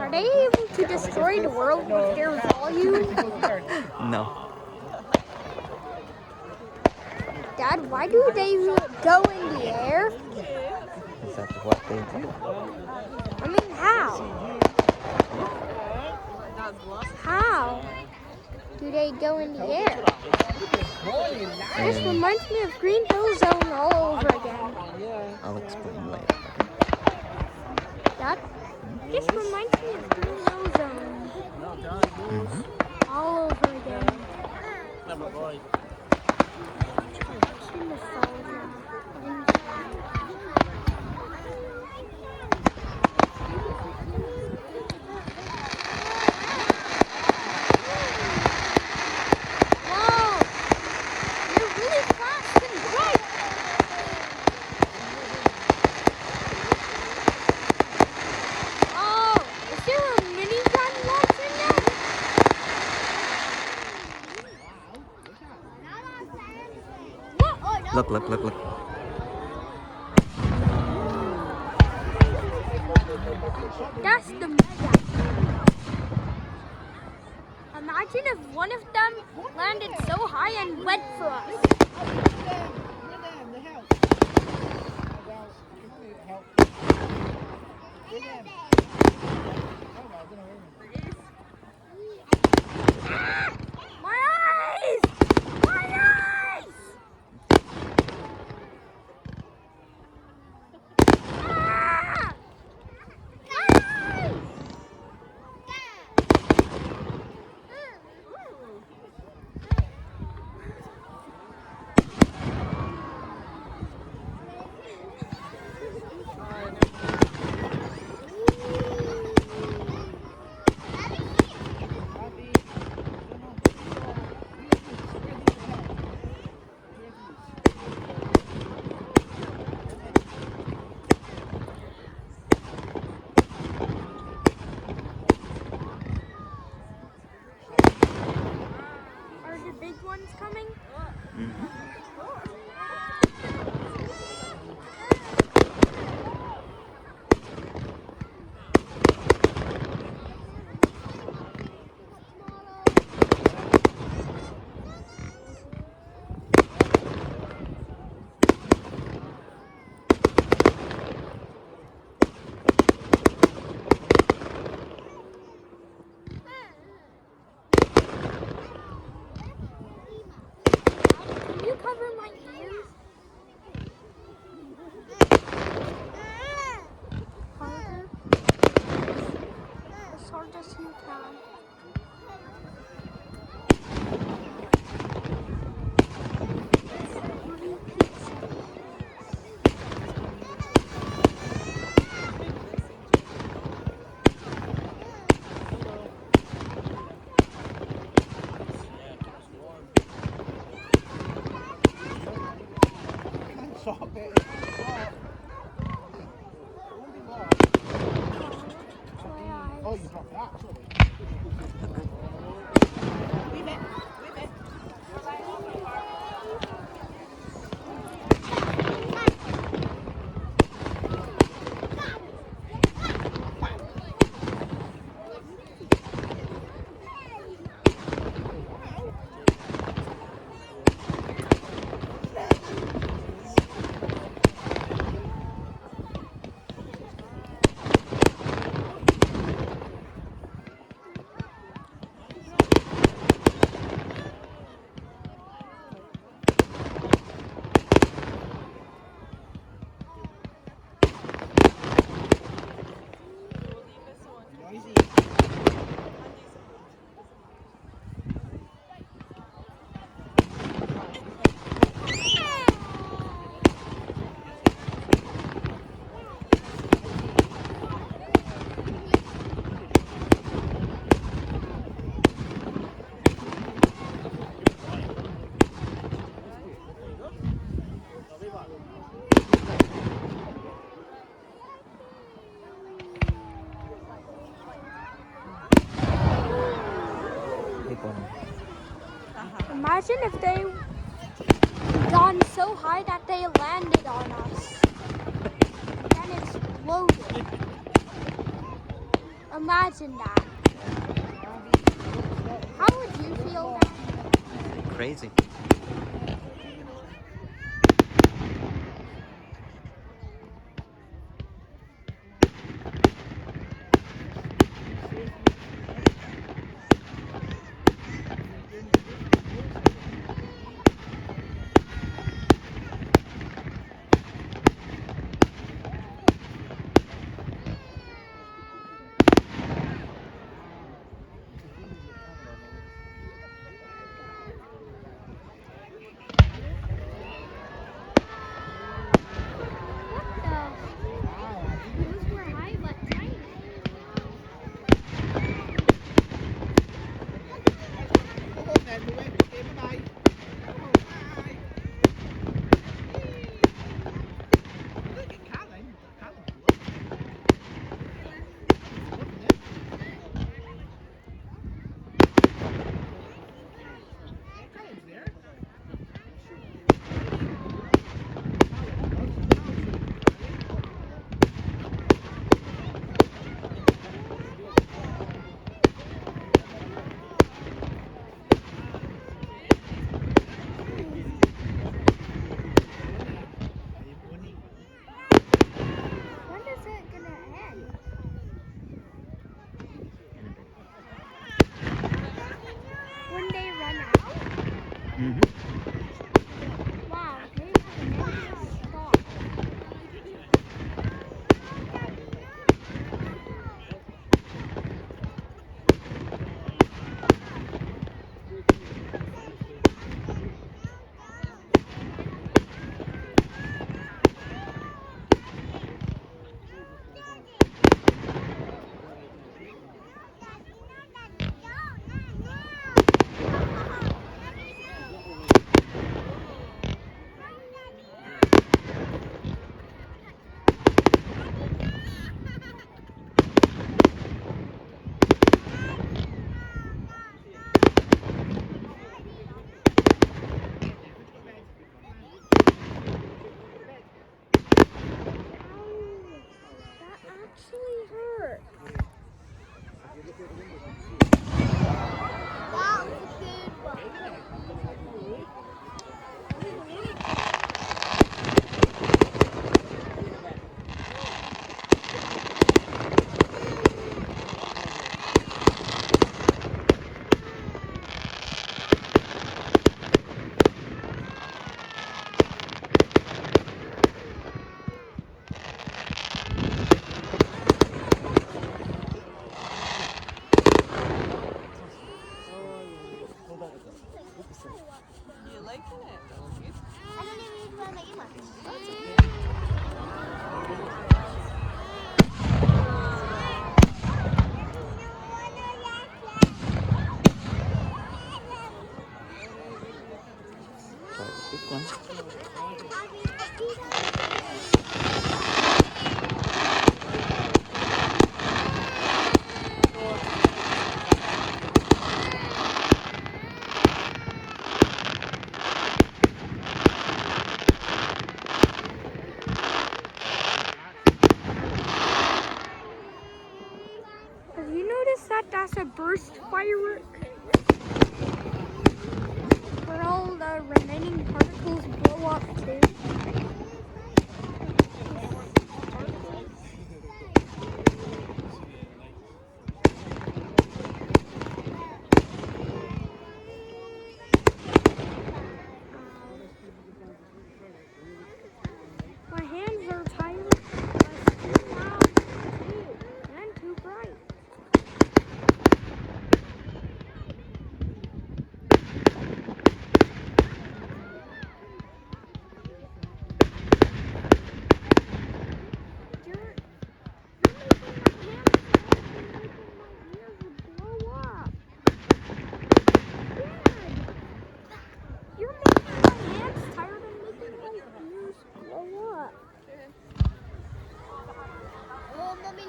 Are they able to destroy the world with their volume? No. Dad, why do they go in the air? Is that what they do? I mean, how? How do they go in the air? This reminds me of Green Hill Zone all over again. I'll explain later. Dad, this reminds me of Green Hill Zone all over again. It's nostalgia. Whoa! You're really fast and bright. Oh, is there a minigun launcher there? Look. That's the mega. Imagine if one of them landed so high and went for us. My eyes! My eyes! Ah! My eyes! Are the big ones coming? Can you cover my ears? Harder. As hard as you can. Oh, you have that, sorry. Imagine if they gone so high that they landed on us and exploded. Imagine that. How would you feel that? Crazy. Those were high but tiny. When is it gonna end? When they run out? Mm-hmm. Wow, they have never stopped. That actually hurt. That was a good one. You liking it? I don't even need one that you like. Try the big one. Have you noticed that that's a burst firework? Where all the remaining particles blow up too. My hands are tired. It's too loud too, and too bright. You're making my ears blow up. Dad, you're making my hands tired and making my ears blow up. Oh, Mommy,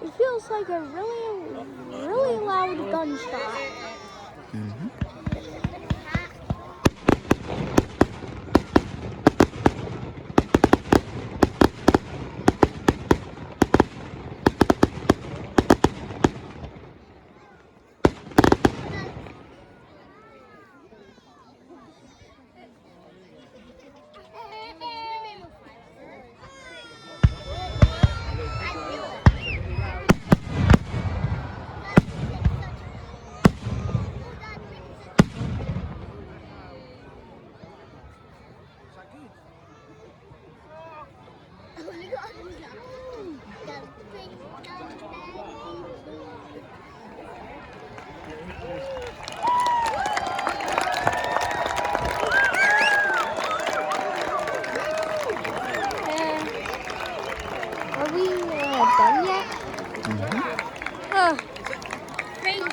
it feels like a really, really loud gunshot.